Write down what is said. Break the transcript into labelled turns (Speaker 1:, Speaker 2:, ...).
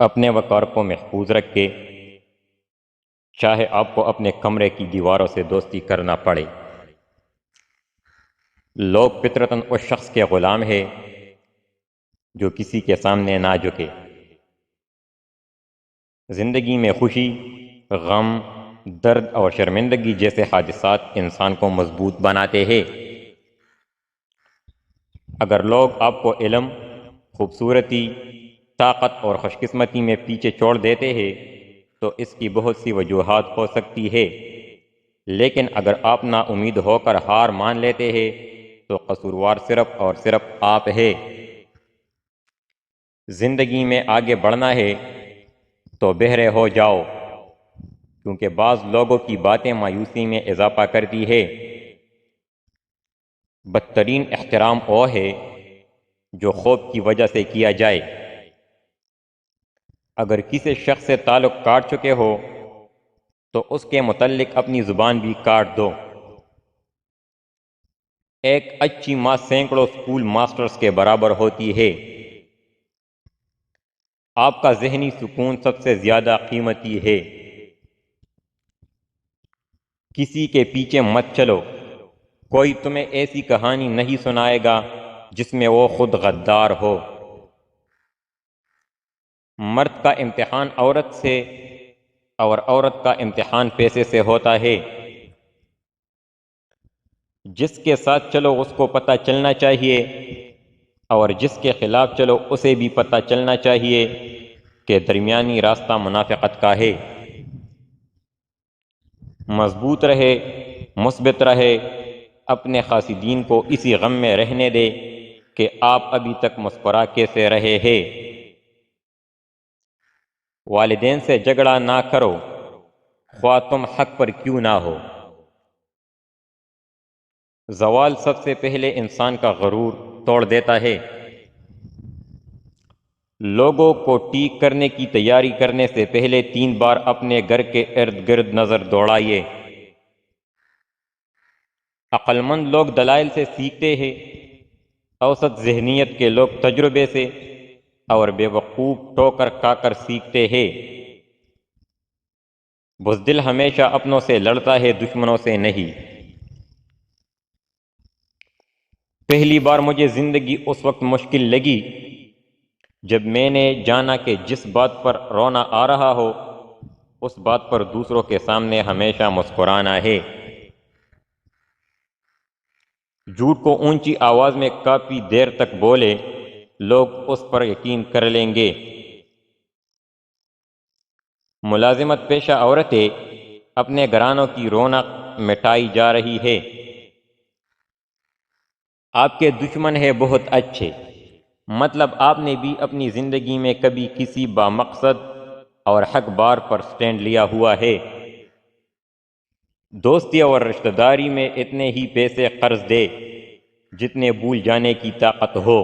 Speaker 1: اپنے وقار کو محفوظ رکھ کے چاہے آپ کو اپنے کمرے کی دیواروں سے دوستی کرنا پڑے۔ لوگ فطرتاً اس شخص کے غلام ہے جو کسی کے سامنے نہ جھکے۔ زندگی میں خوشی، غم، درد اور شرمندگی جیسے حادثات انسان کو مضبوط بناتے ہیں۔ اگر لوگ آپ کو علم، خوبصورتی، طاقت اور خوش قسمتی میں پیچھے چھوڑ دیتے ہیں تو اس کی بہت سی وجوہات ہو سکتی ہے، لیکن اگر آپ نا امید ہو کر ہار مان لیتے ہیں تو قصوروار صرف اور صرف آپ ہے۔ زندگی میں آگے بڑھنا ہے تو بہرے ہو جاؤ، کیونکہ بعض لوگوں کی باتیں مایوسی میں اضافہ کرتی ہے۔ بدترین احترام وہ ہے جو خوف کی وجہ سے کیا جائے۔ اگر کسی شخص سے تعلق کاٹ چکے ہو تو اس کے متعلق اپنی زبان بھی کاٹ دو۔ ایک اچھی ماں سینکڑوں اسکول ماسٹرز کے برابر ہوتی ہے۔ آپ کا ذہنی سکون سب سے زیادہ قیمتی ہے۔ کسی کے پیچھے مت چلو، کوئی تمہیں ایسی کہانی نہیں سنائے گا جس میں وہ خود غدار ہو۔ مرد کا امتحان عورت سے اور عورت کا امتحان پیسے سے ہوتا ہے۔ جس کے ساتھ چلو اس کو پتہ چلنا چاہیے اور جس کے خلاف چلو اسے بھی پتہ چلنا چاہیے کہ درمیانی راستہ منافقت کا ہے۔ مضبوط رہے، مثبت رہے، اپنے حاسدین کو اسی غم میں رہنے دے کہ آپ ابھی تک مسکرا کیسے رہے ہیں۔ والدین سے جھگڑا نہ کرو، خواہ تم حق پر کیوں نہ ہو۔ زوال سب سے پہلے انسان کا غرور توڑ دیتا ہے۔ لوگوں کو ٹیک کرنے کی تیاری کرنے سے پہلے 3 بار اپنے گھر کے ارد گرد نظر دوڑائیے۔ عقل مند لوگ دلائل سے سیکھتے ہیں، اوسط ذہنیت کے لوگ تجربے سے اور بے وقوف ٹھوکر کھا کر سیکھتے ہیں۔ بزدل ہمیشہ اپنوں سے لڑتا ہے، دشمنوں سے نہیں۔ پہلی بار مجھے زندگی اس وقت مشکل لگی جب میں نے جانا کہ جس بات پر رونا آ رہا ہو اس بات پر دوسروں کے سامنے ہمیشہ مسکرانا ہے۔ جھوٹ کو اونچی آواز میں کافی دیر تک بولے، لوگ اس پر یقین کر لیں گے۔ ملازمت پیشہ عورتیں اپنے گھرانوں کی رونق مٹائی جا رہی ہے۔ آپ کے دشمن ہیں بہت اچھے، مطلب آپ نے بھی اپنی زندگی میں کبھی کسی بامقصد اور حق بار پر سٹینڈ لیا ہوا ہے۔ دوستی اور رشتہ داری میں اتنے ہی پیسے قرض دے جتنے بھول جانے کی طاقت ہو۔